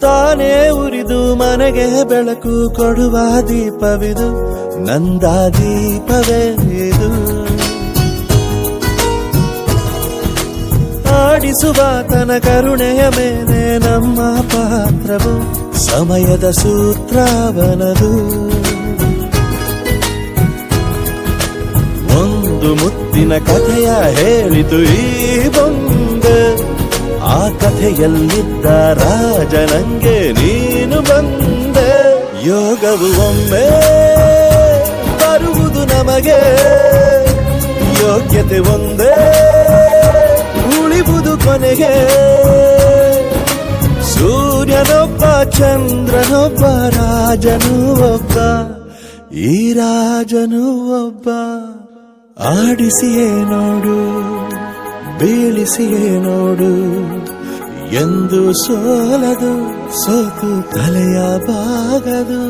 ತಾನೇ ಉರಿದು ಮನೆಗೆ ಬೆಳಕು ಕೊಡುವ ದೀಪವಿದು, ನಂದ ದೀಪವೇ ಇದು. ಆಡಿಸುವ ತನ ಕರುಣೆಯ ಮೇಲೆ ನಮ್ಮ ಪಾತ್ರವು, ಸಮಯದ ಸೂತ್ರವನದು. ಒಂದು ಮುತ್ತಿನ ಕಥೆಯ ಹೇಳಿತು ಈ ಬೊಂಬೆ, ಆ ಕಥೆಯಲ್ಲಿದ್ದ ರಾಜನಂಗೆ ನೀನು ಬಂದೆ. ಯೋಗವು ಒಮ್ಮೆ ಬರುವುದು ನಮಗೆ, ಯೋಗ್ಯತೆ ಒಂದೇ ಉಳಿವುದು ಕೊನೆಗೆ. ಸೂರ್ಯನೊಬ್ಬ ಚಂದ್ರನೊಬ್ಬ ರಾಜನು ಒಬ್ಬ, ಈ ರಾಜನು ಒಬ್ಬ. ಆಡಿಸಿಯೇ ನೋಡು ಬೀಳಿಸಿಯೇ ನೋಡು, ಎಂದು ಸೋಲದು ಸೋತು ತಲೆಯ ಬಾಗದು.